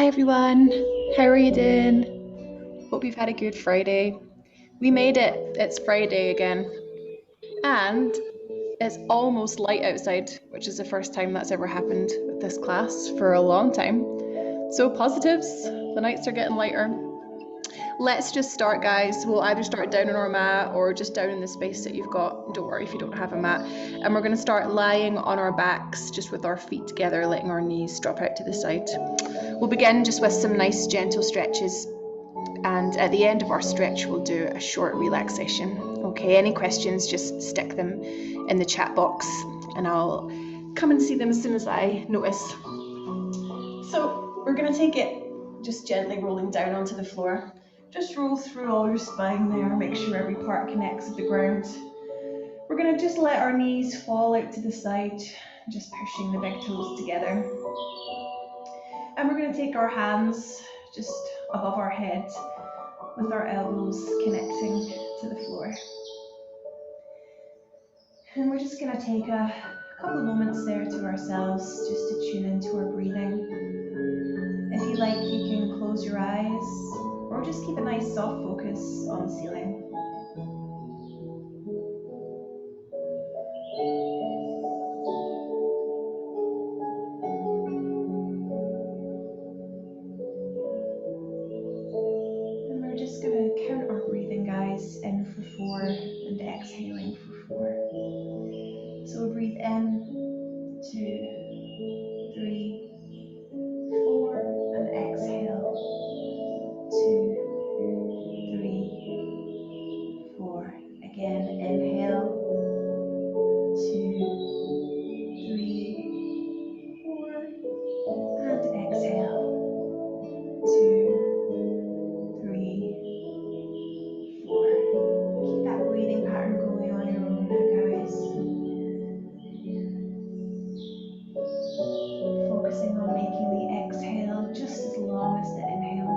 Hi everyone, how are you doing? Hope you've had a good Friday. We made it, it's Friday again, and it's almost light outside, which is the first time that's ever happened with this class for a long time. So, positives, the nights are getting lighter. Let's just start, guys. We'll either start down on our mat or just down in the space that you've got. Don't worry if you don't have a mat. And we're going to start lying on our backs, just with our feet together, letting our knees drop out to the side. We'll begin just with some nice gentle stretches, and at the end of our stretch we'll do a short relaxation. Okay, any questions, just stick them in the chat box and I'll come and see them as soon as I notice. So we're going to take it just gently rolling down onto the floor. Just roll through all your spine there, make sure every part connects with the ground. We're going to just let our knees fall out to the side, just pushing the big toes together. And we're going to take our hands just above our head with our elbows connecting to the floor. And we're just going to take a couple of moments there to ourselves just to tune into our breathing. If you like, you can close your eyes or just keep a nice soft focus on the ceiling. And we're just going to count our breathing, guys, in for 4 and exhaling for 4. So we'll breathe in, 2, 3, 4, and exhale, 2, 3, 4. Again, inhale, 2, 3, 4, and exhale, 2, 3, 4. Keep that breathing pattern going on your own now, guys. Focusing on making the exhale just as long as the inhale.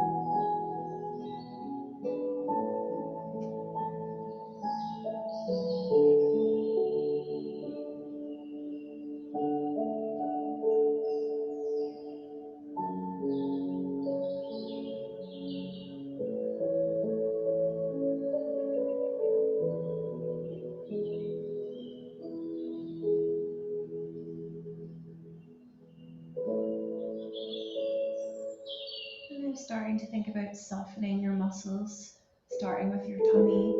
And then starting to think about softening your muscles, starting with your tummy,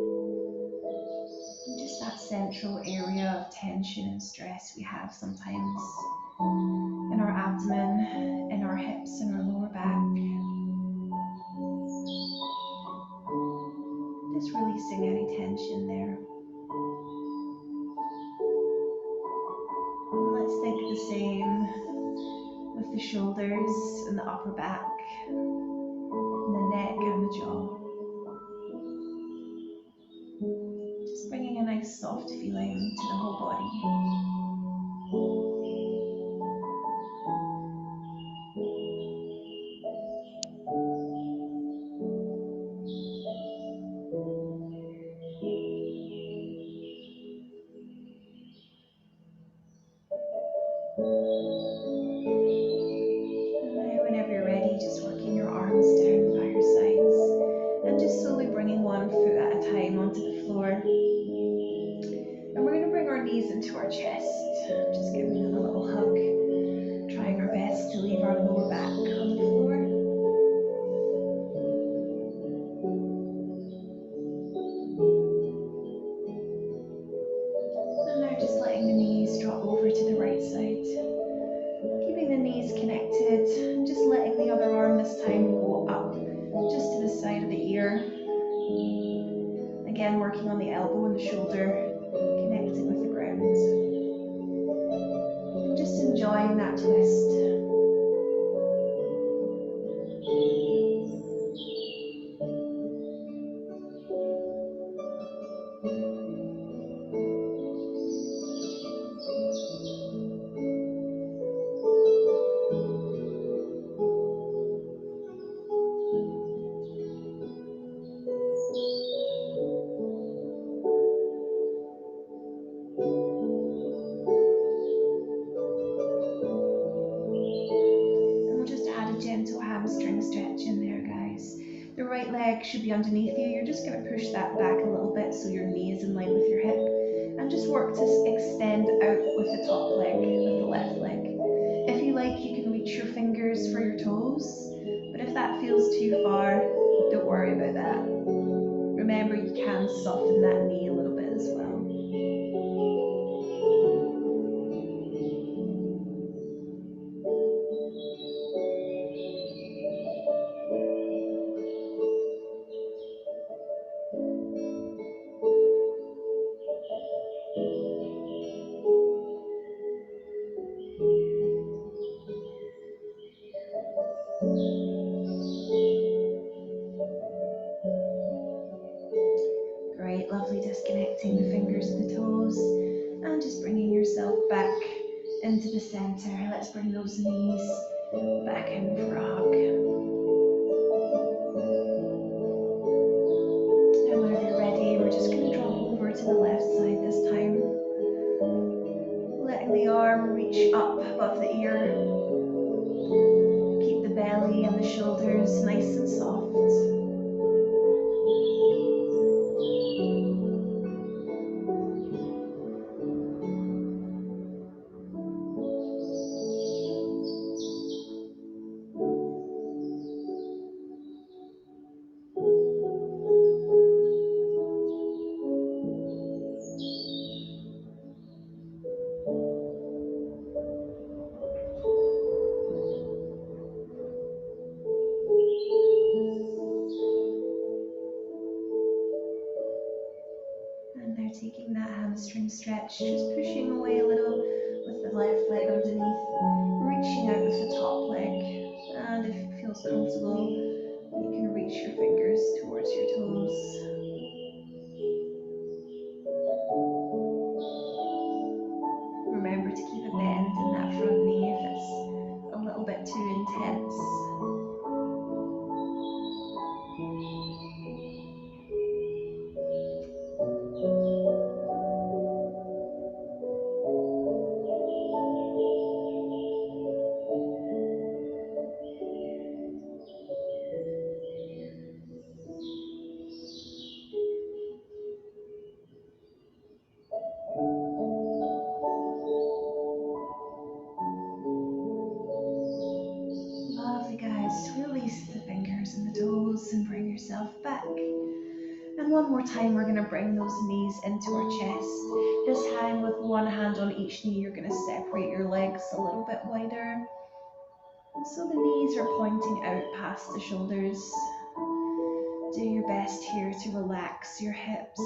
and just that central area of tension and stress we have sometimes in our abdomen, in our hips, and our lower back. Just releasing any tension there. And let's think the same with the shoulders and the upper back, and the neck and the jaw. Just bringing a nice soft feeling to the whole body. And now whenever you're ready, just working your arms down by your sides and just slowly bringing one foot at a time onto the floor. And we're going to bring our knees into our chest, just giving them a little hug, trying our best to leave our lower back on the floor. And now just letting the knees drop over to the right side. Keeping the knees connected, just letting the other arm this time go up, just to the side of the ear. Again, working on the elbow and the shoulder, connecting with the ground. And just enjoying that twist. leg should be underneath you. You're just going to push that back a little bit so your knee is in line with your hip, and just work to extend out with the top leg, with the left leg. If you like, you can reach your fingers for your toes, but if that feels too far, don't worry about that. Remember, you can soften that knee a little bit as well. Great, lovely. Disconnecting the fingers to the toes and just bringing yourself back into the center. Let's bring those knees back in for a hug. And whenever you're ready, we're just going to drop over to the left side this time. Letting the arm reach up above the ear. Keep the belly and the shoulders nice and soft. And now taking that hamstring stretch, just pushing away a little with the left leg underneath, reaching out with the top leg. And if it feels comfortable, you can reach your fingers towards your toes. Remember to keep a bend in that front knee if it's a little bit too intense. Lovely, guys. Release the fingers and the toes and bring yourself back. And one more time, we're going to bring those knees into our chest. This time, with one hand on each knee, you're going to separate your legs a little bit wider. So the knees are pointing out past the shoulders. Do your best here to relax your hips.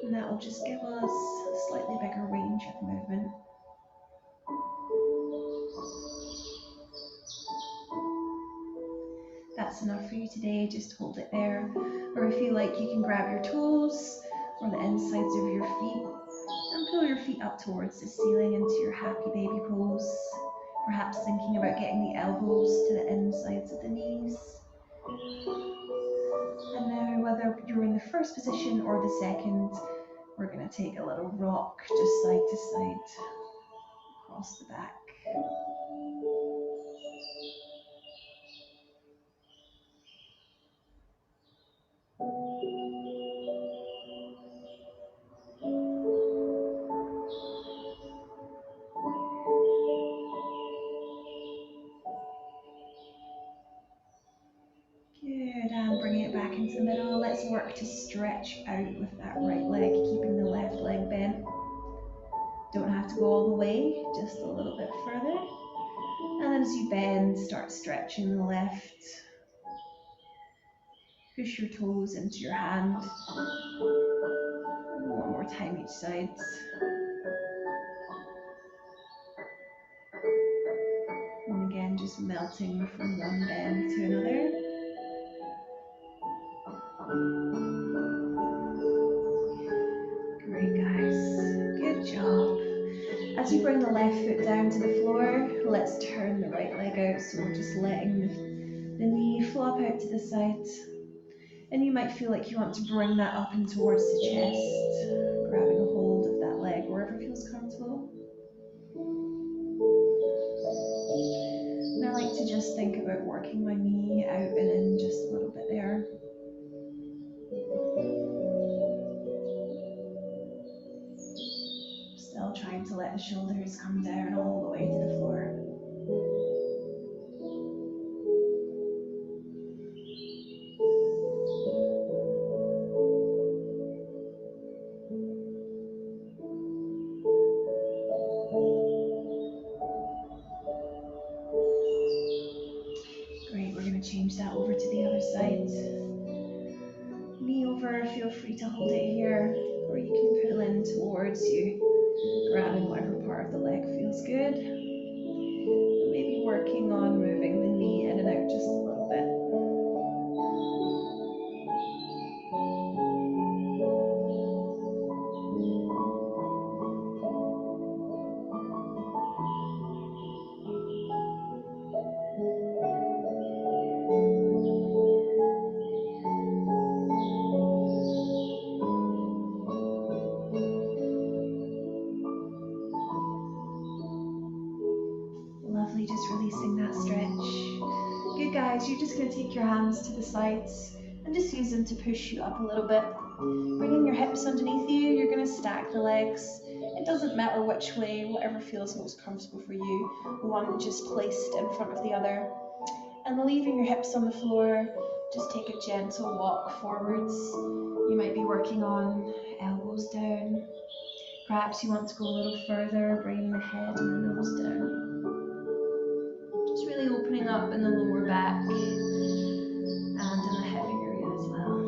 And that will just give us a slightly bigger range of movement. That's enough for you today, just hold it there. Or if you like, you can grab your toes or the insides of your feet and pull your feet up towards the ceiling into your happy baby pose. Perhaps thinking about getting the elbows to the insides of the knees. And now, whether you're in the first position or the second, we're going to take a little rock just side to side across the back. Good, and bringing it back into the middle. Let's work to stretch out with that right leg, keeping the left leg bent. Don't have to go all the way, just a little bit further. And then as you bend, start stretching the left. Push your toes into your hand. One more time each side. And again, just melting from one bend to another. Great, guys. Good job. As you bring the left foot down to the floor, let's turn the right leg out. So we're just letting the knee flop out to the side. And you might feel like you want to bring that up and towards the chest, grabbing a hold of that leg wherever feels comfortable. And I like to just think about working my knee out and in just Still trying to let the shoulders come down all the way to the floor. Great, we're going to change that over to the other side. Knee over, feel free to hold it here, or you can pull in towards you, grabbing whatever part of the leg feels good. And maybe working on moving the knee in and out just a little bit. Lovely, just releasing that stretch. Good guys, you're just going to take your hands to the sides and just use them to push you up a little bit. Bringing your hips underneath you, you're going to stack the legs. It doesn't matter which way, whatever feels most comfortable for you. One just placed in front of the other. And leaving your hips on the floor, just take a gentle walk forwards. You might be working on elbows down. Perhaps you want to go a little further, bringing the head and the nose down. Just really opening up in the lower back and in the hip area as well.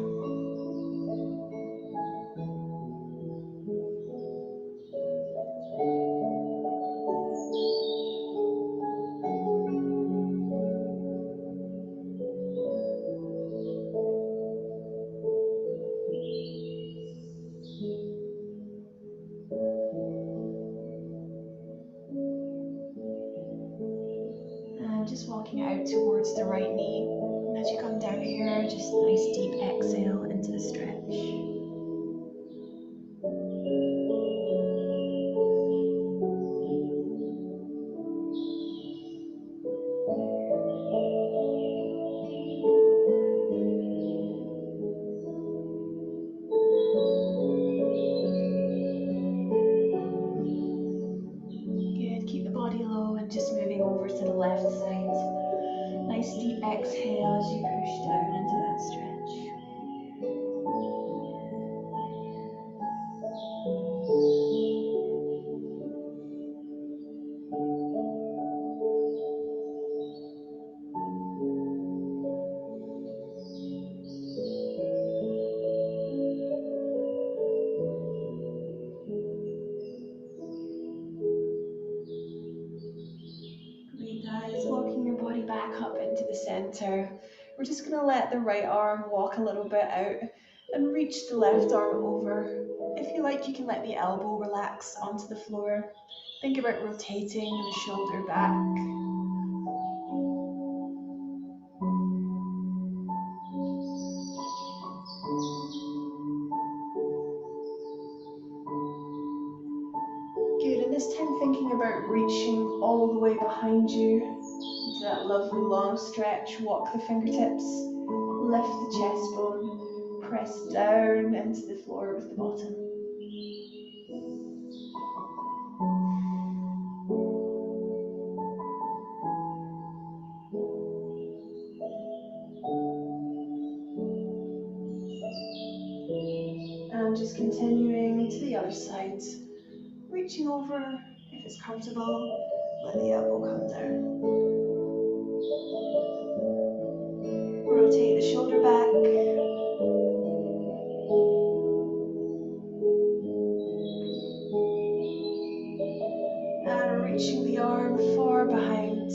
And just walking out towards the right knee. And as you come down here, just a nice deep exhale into the stretch. Good, keep the body low and just moving over to the left side. Nice deep exhale as you push down into that stretch. Great guys, walking your body back up into the center. We're just going to let the right arm walk a little bit out and reach the left arm over. If you like, you can let the elbow relax onto the floor. Think about rotating the shoulder back. Good, and this time thinking about reaching all the way behind you into that lovely long stretch. Walk the fingertips, lift the chest bone, press down into the floor with the bottom. And just continuing to the other side, reaching over if it's comfortable, let the elbow come down. Rotate the shoulder back. And reaching the arm far behind,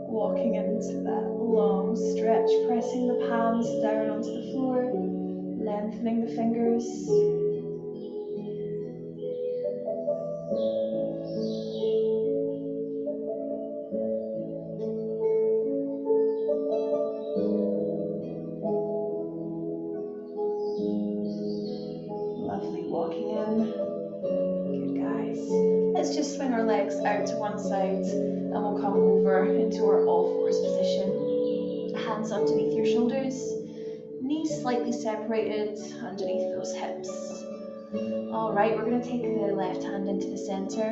walking into that long stretch, pressing the palms down onto the floor, lengthening the fingers. Lovely, walking in. Good guys. Let's just swing our legs out to one side and we'll come over into our all fours position. Hands underneath your shoulders, knees slightly separated underneath those hips. All right, we're going to take the left hand into the center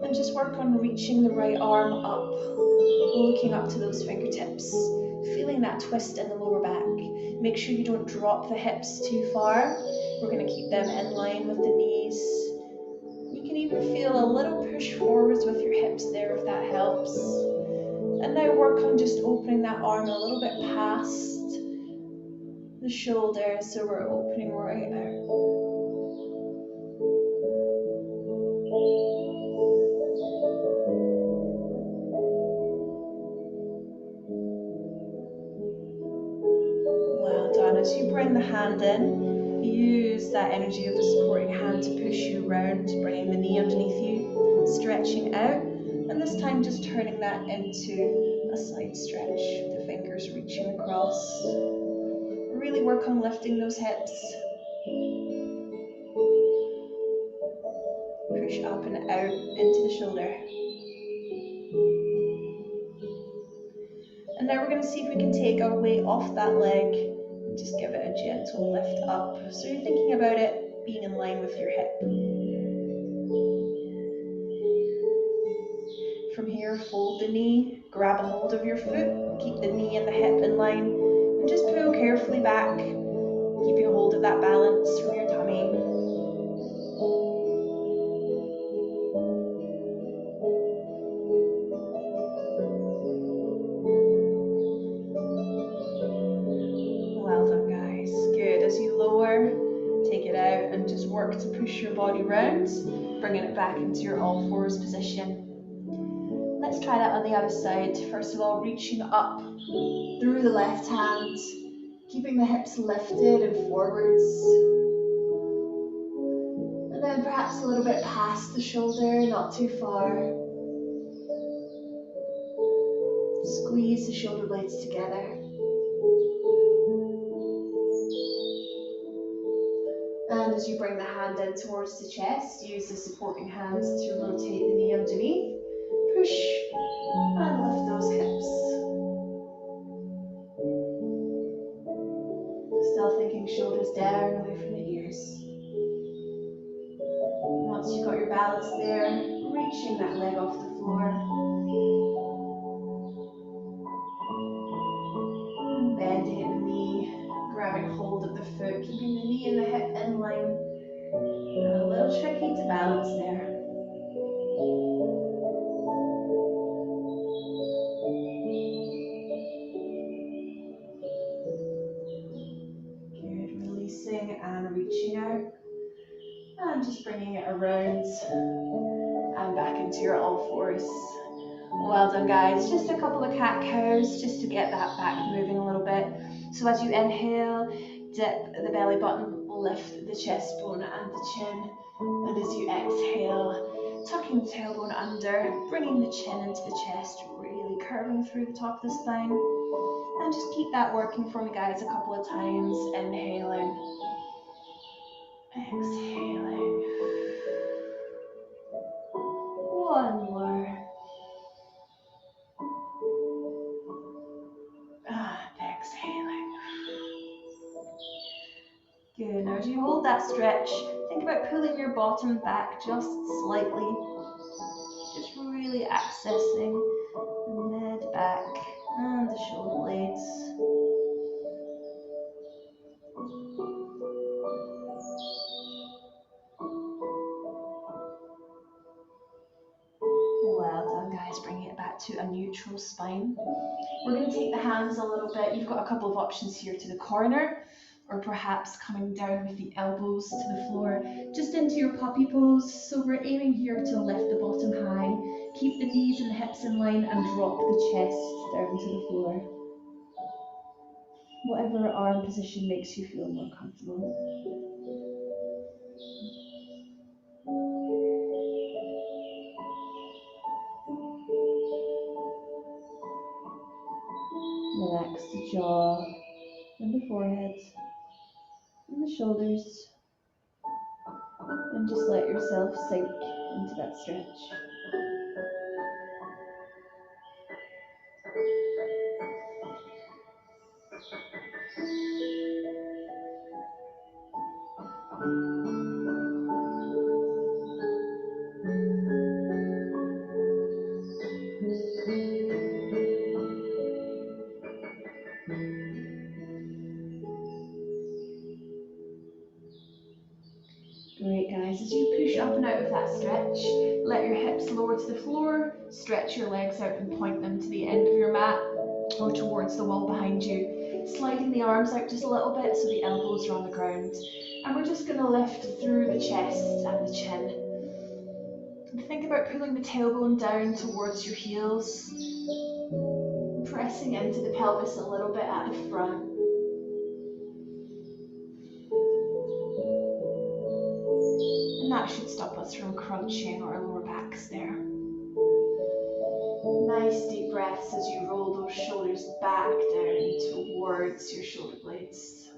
and just work on reaching the right arm up, looking up to those fingertips, feeling that twist in the lower back. Make sure you don't drop the hips too far. We're going to keep them in line with the knees. You can even feel a little push forwards with your hips there if that helps. And now work on just opening that arm a little bit past the shoulder, so we're opening right out. Well done. As you bring the hand in, use that energy of the supporting hand to push you around, bringing the knee underneath you, stretching out, and this time just turning that into a side stretch, the fingers reaching across. Really work on lifting those hips. Push up and out into the shoulder. And now we're going to see if we can take our weight off that leg and just give it a gentle lift up. So you're thinking about it being in line with your hip. From here, fold the knee, grab a hold of your foot, keep the knee and the hip in line, and just pull carefully back, keeping a hold of that balance from your tummy. Well done, guys. Good. As you lower, take it out and just work to push your body round, bringing it back into your all fours position. Let's try that on the other side. First of all, reaching up through the left hand, keeping the hips lifted and forwards. And then perhaps a little bit past the shoulder, not too far. Squeeze the shoulder blades together. And as you bring the hand in towards the chest, use the supporting hands to rotate the knee underneath. Push and lift those hips. Still thinking shoulders down, away from the ears. Once you've got your balance there, reaching that leg off the floor. And bending at the knee, grabbing hold of the foot, keeping the knee and the hip in line. And a little tricky to balance there. Good, releasing and reaching out. And just bringing it around and back into your all fours. Well done, guys. Just a couple of cat cows just to get that back moving a little bit. So as you inhale, dip the belly button, lift the chest bone and the chin. And as you exhale, tucking the tailbone under, bringing the chin into the chest, really curving through the top of the spine. And just keep that working for me, guys, a couple of times. Inhaling, exhaling. One more. And exhaling. Good. Now as you hold that stretch, think about pulling your bottom back just slightly. Just really accessing the mid back and the shoulder blades. Well done, guys. Bringing it back to a neutral spine. We're going to take the hands a little bit. You've got a couple of options here to the corner, or perhaps coming down with the elbows to the floor, just into your puppy pose. So we're aiming here to lift the bottom high, keep the knees and the hips in line, and drop the chest down to the floor. Whatever arm position makes you feel more comfortable. Relax the jaw and the forehead and the shoulders, and just let yourself sink into that stretch. that stretch. Let your hips lower to the floor, stretch your legs out and point them to the end of your mat or towards the wall behind you. Sliding the arms out just a little bit so the elbows are on the ground. And we're just going to lift through the chest and the chin. And think about pulling the tailbone down towards your heels, pressing into the pelvis a little bit at the front. And that should stop us from crunching our lower backs there. Nice deep breaths as you roll those shoulders back down towards your shoulder blades.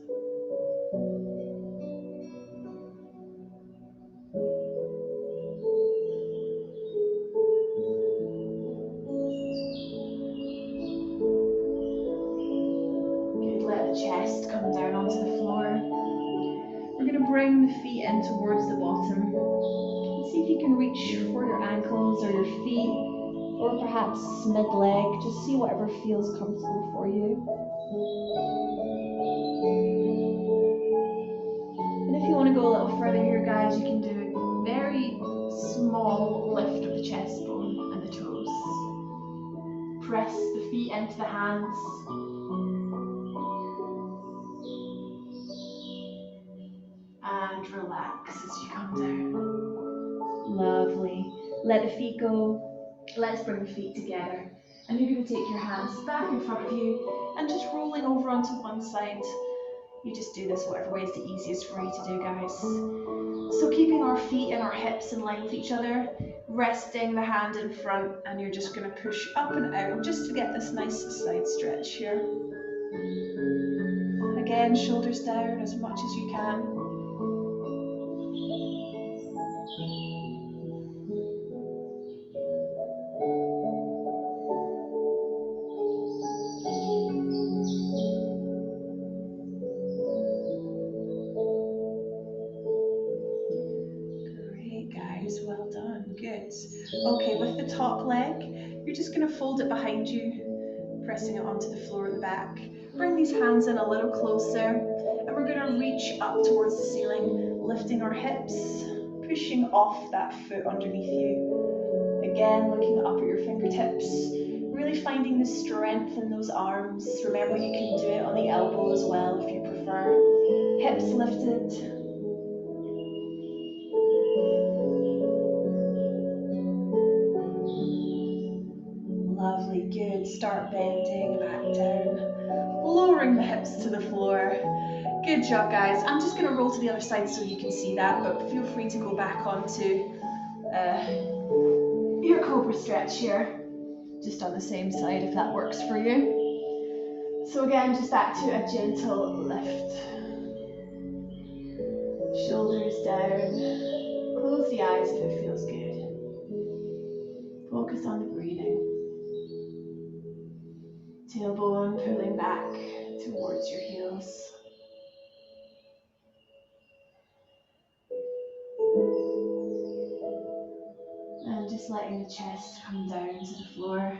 Good, let the chest come down onto the floor. We're going to bring the feet in towards the bottom. See if you can reach for your ankles or your feet, or perhaps mid-leg. Just see whatever feels comfortable for you. And if you want to go a little further here, guys, you can do a very small lift of the chest bone and the toes. Press the feet into the hands. And relax as you come down. Lovely. Let the feet go. Let's bring the feet together. And you're going to take your hands back in front of you and just rolling over onto one side. You just do this whatever way is the easiest for you to do, guys. So keeping our feet and our hips in line with each other, resting the hand in front, and you're just going to push up and out just to get this nice side stretch here. Again, shoulders down as much as you can. Great, guys, well done, good. Okay, with the top leg, you're just going to fold it behind you, pressing it onto the floor at the back. Bring these hands in a little closer, and we're going to reach up towards the ceiling, lifting our hips, pushing off that foot underneath you. Again, looking up at your fingertips, really finding the strength in those arms. Remember, you can do it on the elbow as well if you prefer. Hips lifted. Lovely, good. Start bending back down, lowering the hips to the floor. Good job, guys. I'm just going to roll to the other side so you can see that, but feel free to go back onto your cobra stretch here, just on the same side if that works for you. So again, just back to a gentle lift. Shoulders down. Close the eyes if it feels good. Focus on the breathing. Tailbone pulling back towards your heels. And just letting the chest come down to the floor.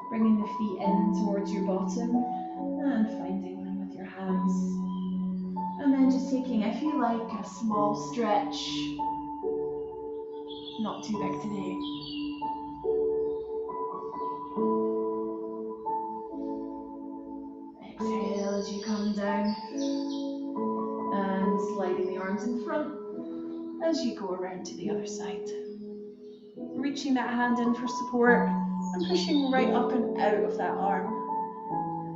Bringing the feet in towards your bottom and finding them with your hands. And then just taking, if you like, a small stretch. Not too big today. Exhale as you come down. And sliding the arms in front as you go around to the other side. Reaching that hand in for support and pushing right up and out of that arm.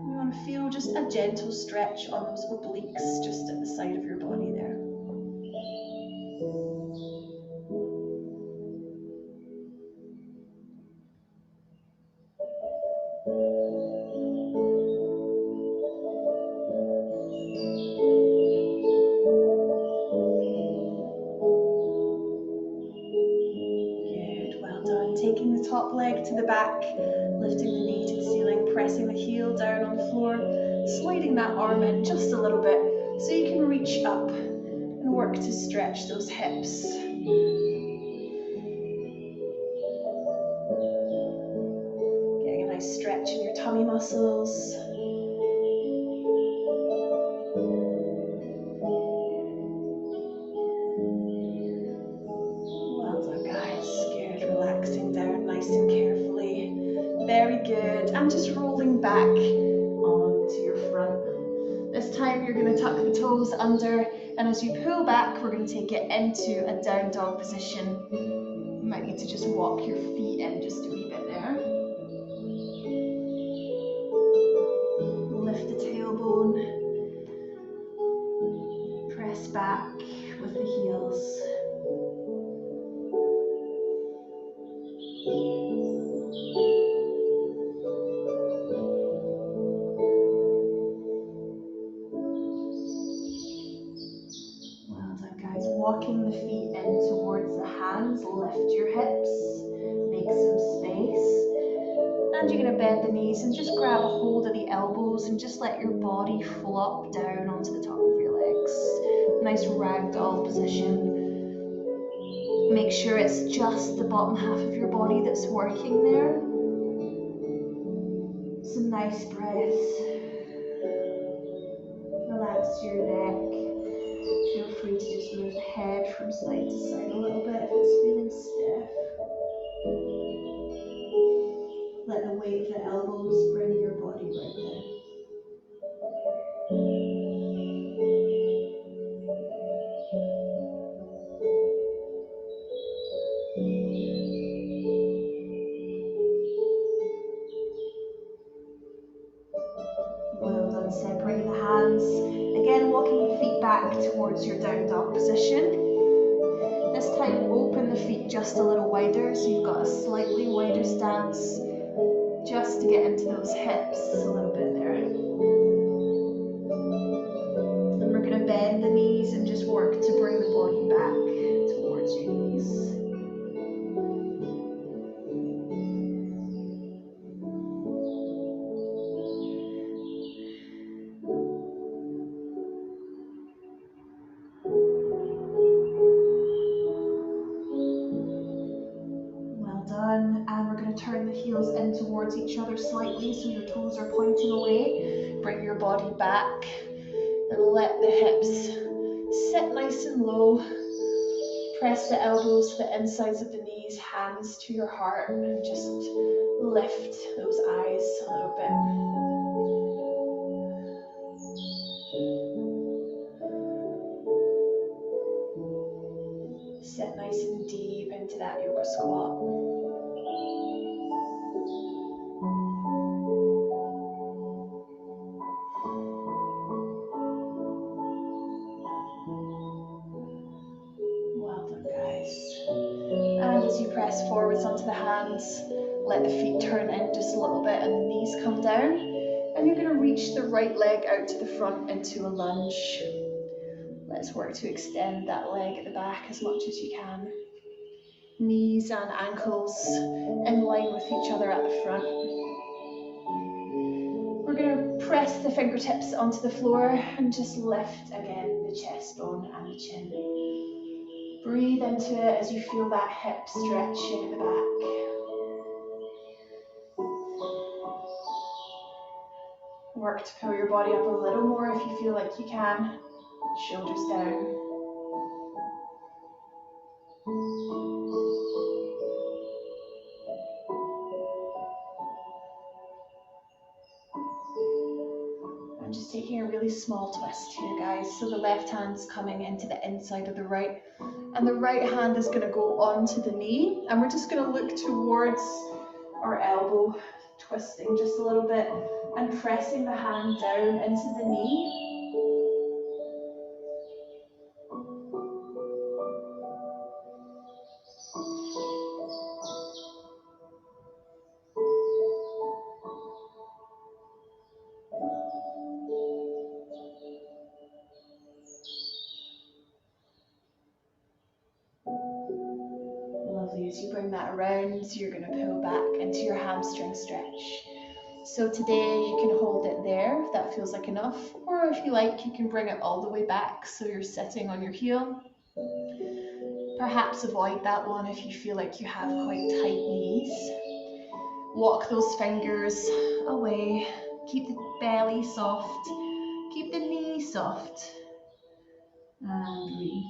You want to feel just a gentle stretch on those obliques just at the side of your body there. Good, well done. Taking the top leg to the back, lifting the knee to the ceiling, pressing the heel down on the floor, sliding that arm in just a little bit so you can reach up and work to stretch those hips. Getting a nice stretch in your tummy muscles. Well and just rolling back onto your front. This time you're going to tuck the toes under, and as you pull back, we're going to take it into a down dog position. You might need to just walk your feet in just a wee bit there. Lift the tailbone, press back with the heels. Well done, guys. Walking the feet in towards the hands, lift your hips, make some space. And you're going to bend the knees and just grab a hold of the elbows and just let your body flop down onto the top of your legs. Nice ragdoll position. Make sure it's just the bottom half of your body that's working there. Some nice breaths. Relax your neck. Feel free to just move the head from side to side a little bit if it's feeling stiff. Let the weight of the elbows bring your body right down. Well done, separating the hands. Again, walking your feet back towards your down dog position. This time, open the feet just a little wider, so you've got a slightly wider stance, just to get into those hips a little bit there. And we're going to bend the knees and just work to bring the body back towards your knees. And we're going to turn the heels in towards each other slightly so your toes are pointing away. Bring your body back and let the hips sit nice and low. Press the elbows to the insides of the knees, hands to your heart, and just lift those eyes a little bit. Sit nice and deep into that yoga squat. Well done, guys. And as you press forwards onto the hands, let the feet turn in just a little bit and the knees come down. And you're going to reach the right leg out to the front into a lunge. Let's work to extend that leg at the back as much as you can. Knees and ankles in line with each other at the front. We're going to press the fingertips onto the floor and just lift again the chest bone and the chin. Breathe into it as you feel that hip stretching at the back. Work to pull your body up a little more if you feel like you can. Shoulders down. I'm just taking a really small twist here, guys. So the left hand's coming into the inside of the right, and the right hand is going to go onto the knee, and we're just going to look towards our elbow, twisting just a little bit and pressing the hand down into the knee. Lovely. As you bring that around, you're going to pull back into your hamstring stretch. So today you can hold it there if that feels like enough, or if you like, you can bring it all the way back so you're sitting on your heel. Perhaps avoid that one if you feel like you have quite tight knees. Walk those fingers away. Keep the belly soft. Keep the knee soft. And breathe.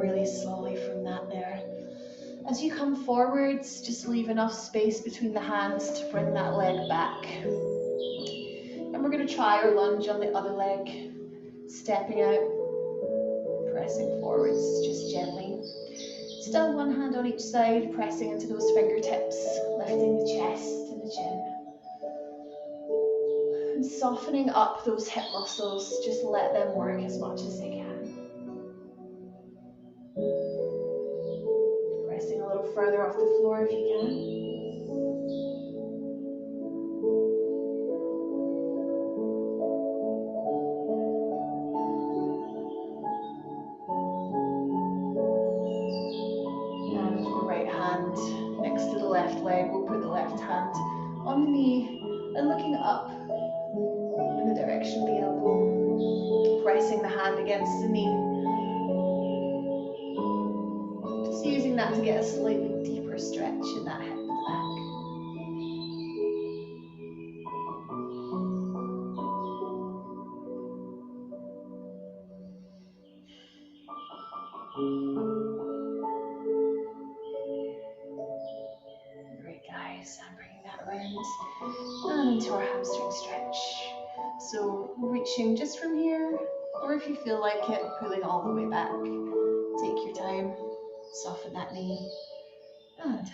really slowly from that there. As you come forwards, just leave enough space between the hands to bring that leg back. And we're going to try our lunge on the other leg, stepping out, pressing forwards just gently. Still one hand on each side, pressing into those fingertips, lifting the chest and the chin. And softening up those hip muscles, just let them work as much as they can. Pressing a little further off the floor if you can. And with the right hand next to the left leg, we'll put the left hand on the knee and looking up in the direction of the elbow, pressing the hand against the knee. Just using that to get a slightly deeper stretch in that hip at the back. Great, guys. I'm bringing that around and into our hamstring stretch. So reaching just from here, or if you feel like it, pulling all the way back. Take your time, soften that knee, and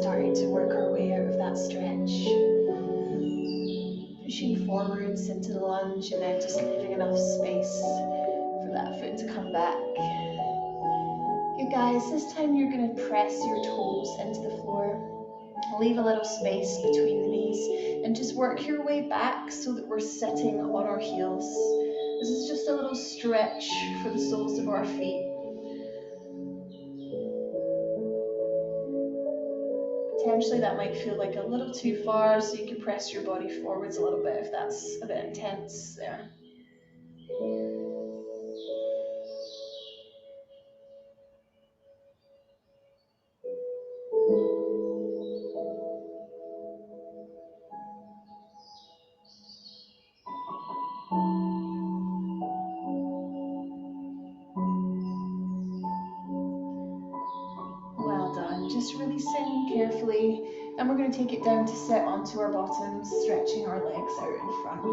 starting to work our way out of that stretch. Pushing forwards into the lunge and then just leaving enough space for that foot to come back. Good, guys, this time you're going to press your toes into the floor. Leave a little space between the knees and just work your way back so that we're sitting on our heels. This is just a little stretch for the soles of our feet. Potentially that might feel like a little too far, so you can press your body forwards a little bit if that's a bit intense there. Well done. Just releasing carefully, and we're going to take it down to sit onto our bottoms, stretching our legs out in front.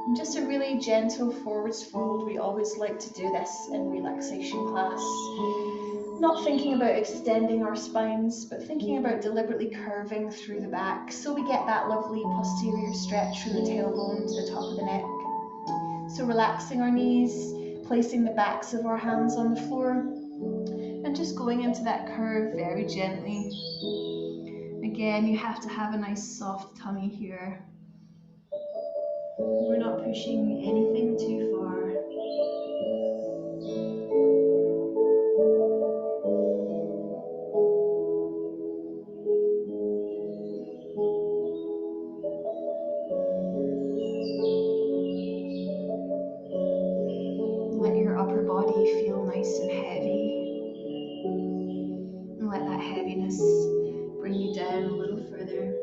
And just a really gentle forwards fold. We always like to do this in relaxation class. Not thinking about extending our spines, but thinking about deliberately curving through the back so we get that lovely posterior stretch from the tailbone to the top of the neck. So relaxing our knees, placing the backs of our hands on the floor, and just going into that curve very gently. Again, you have to have a nice soft tummy here. We're not pushing anything too far. Let your upper body feel nice and heavy. And let that heaviness bring you down a little further.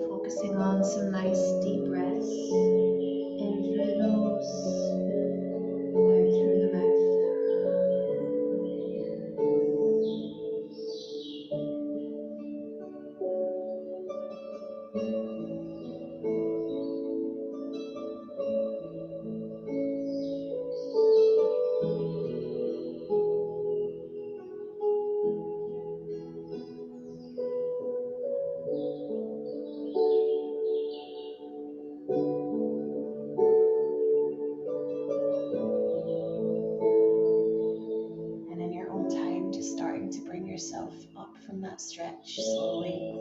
Focusing on some nice deep breaths in through the nose, out through the mouth. And in your own time, just starting to bring yourself up from that stretch slowly,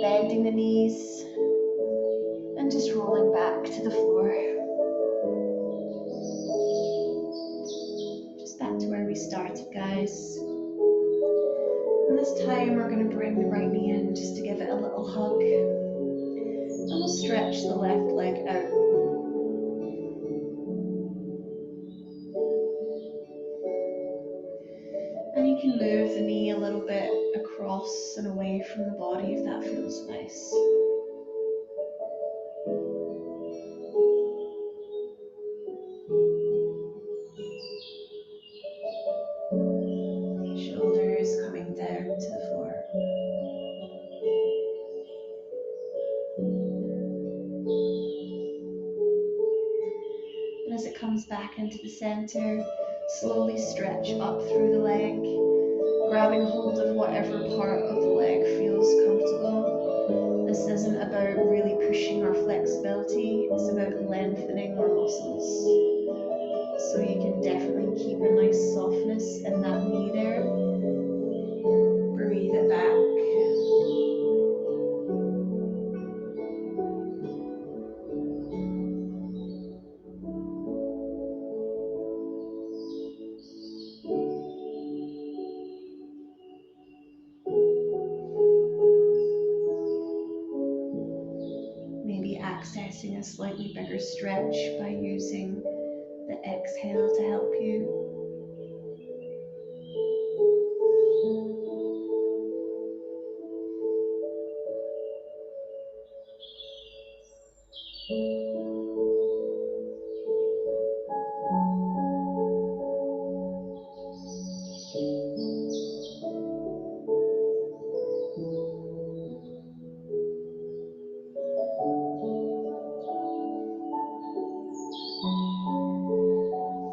bending the knees and just rolling back to the floor. Just back to where we started, guys. And this time we're going to bring the right knee in just to give it a little hug. And we'll stretch the left leg out. And you can move the knee a little bit across and away from the body if that feels nice. Shoulders coming down to the floor. And as it comes back into the center, slowly stretch up through the leg, grabbing hold of whatever part of the leg feels comfortable. This isn't about really pushing our flexibility, it's about lengthening our muscles. So you can definitely keep a nice softness in that knee there. Breathe it back. Maybe accessing a slightly bigger stretch by using the exhale to help you.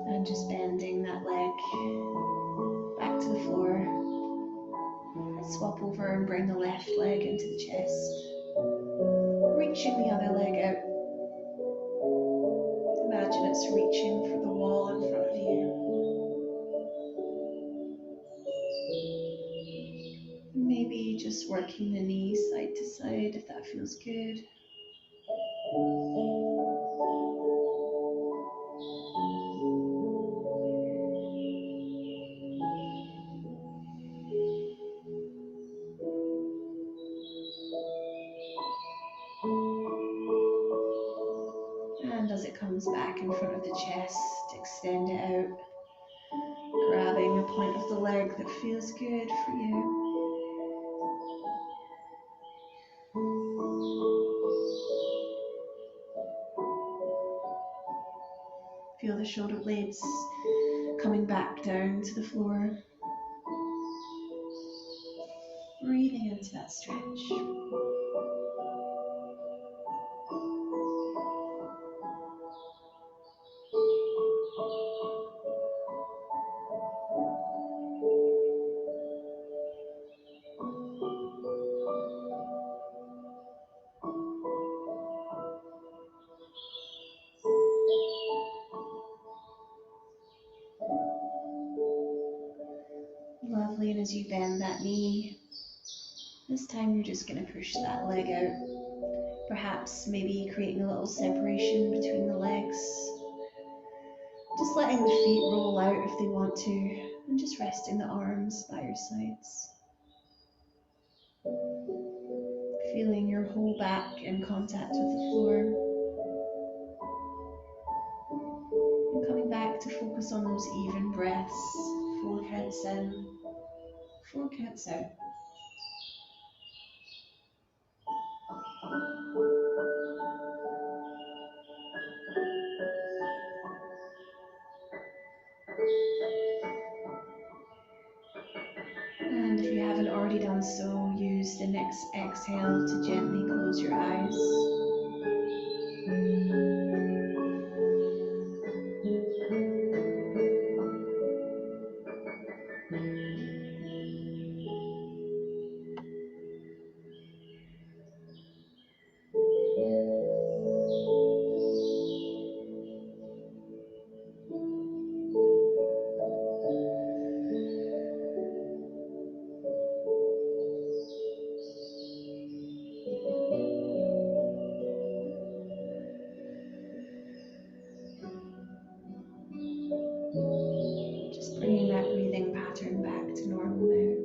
And just bending that leg back to the floor. Swap over and bring the left leg into the chest. Reaching the other leg out. Imagine it's reaching for the wall in front of you. Maybe just working the knee side to side if that feels good. And as it comes back in front of the chest, extend it out, grabbing a point of the leg that feels good for you. Feel the shoulder blades coming back down to the floor. Breathing into that stretch. Lovely, and as you bend that knee, this time you're just going to push that leg out. Perhaps maybe creating a little separation between the legs. Just letting the feet roll out if they want to, and just resting the arms by your sides. Feeling your whole back in contact with the floor. And coming back to focus on those even breaths. 4 counts in, 4 counts out. And if you haven't already done so, use the next exhale to gently close your eyes. Just bringing that breathing pattern back to normal now.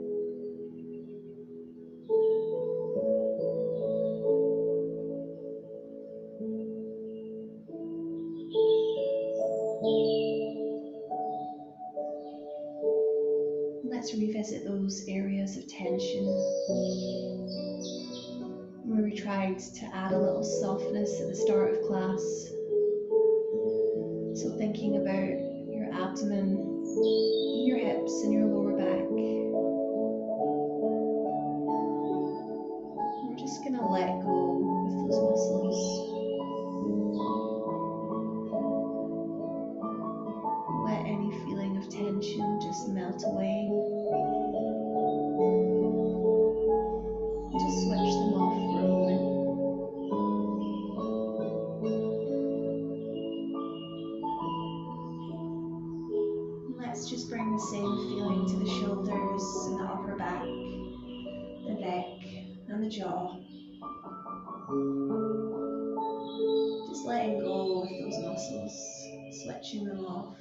Let's revisit those areas of tension where we tried to add a little softness at the start of class. So thinking about your abdomen, your hips and your lower back. We're just going to let go with those muscles. Let any feeling of tension just melt away. Just switch them off for a moment. Let's just bring the same feeling to the shoulders and the upper back, the neck and the jaw. Just letting go with those muscles, switching them off,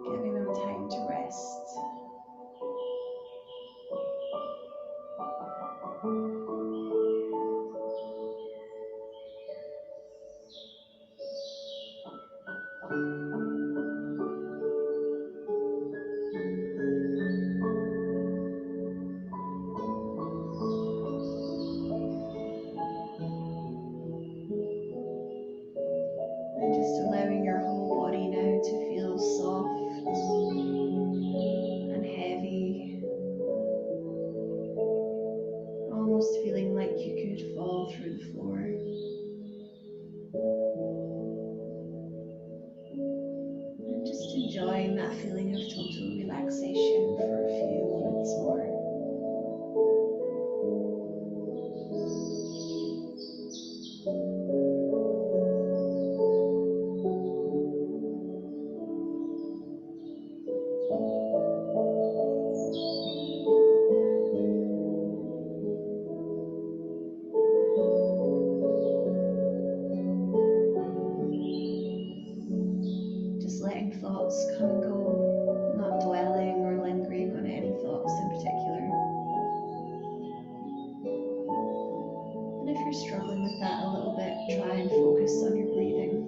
giving them time to rest. And just allowing your whole body now to feel soft and heavy, almost feeling like you could fall through the floor. And just enjoying that feeling of total relaxation for a few moments more. Just letting thoughts come and go, not dwelling or lingering on any thoughts in particular. And if you're struggling with that a little bit, try and focus on your breathing.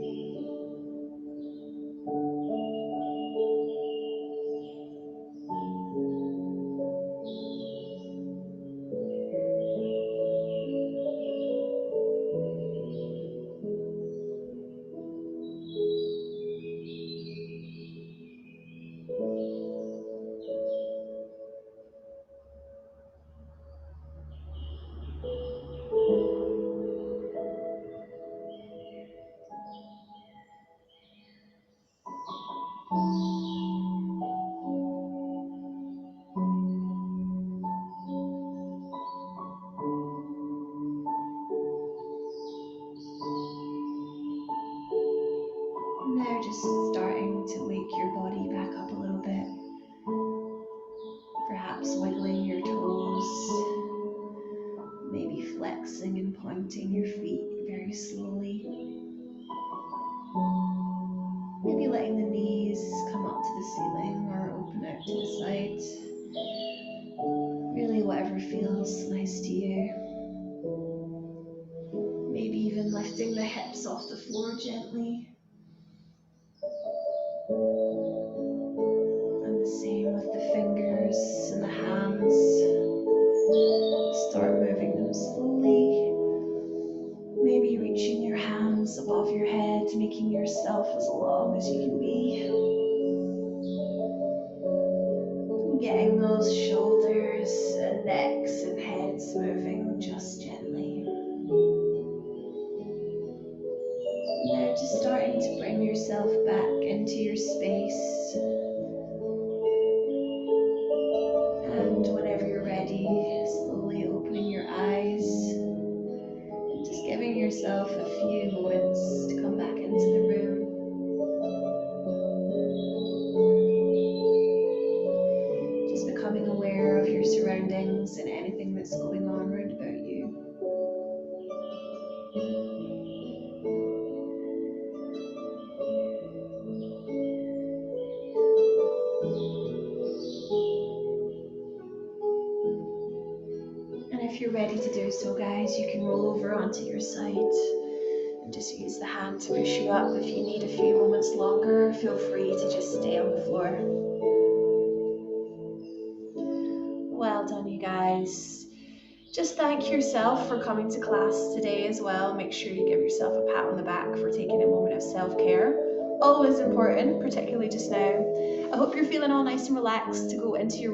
Now just starting to wake your body back up a little bit. Perhaps wiggling your toes, maybe flexing and pointing your feet very slowly. Maybe letting the knees come up to the ceiling or open out to the side. Really whatever feels nice to you. Maybe even lifting the hips off the floor gently. And the same with the fingers and the hands. Start moving them slowly. Maybe reaching your hands above your head, making yourself as long as you can be. Getting those shoulders and necks and heads moving just gently. Now just starting to bring yourself back into your space. And whenever you're ready, slowly opening your eyes and just giving yourself a few moments to come back into the room. Just becoming aware of your surroundings and anything that's going on around about you. And if you're ready to do so, guys, you can roll over onto your side and just use the hand to push you up. If you need a few moments longer, feel free to just stay on the floor. Well done, you guys. Just thank yourself for coming to class today as well. Make sure you give yourself a pat on the back for taking a moment of self-care. Always important, particularly just now. I hope you're feeling all nice and relaxed to go into your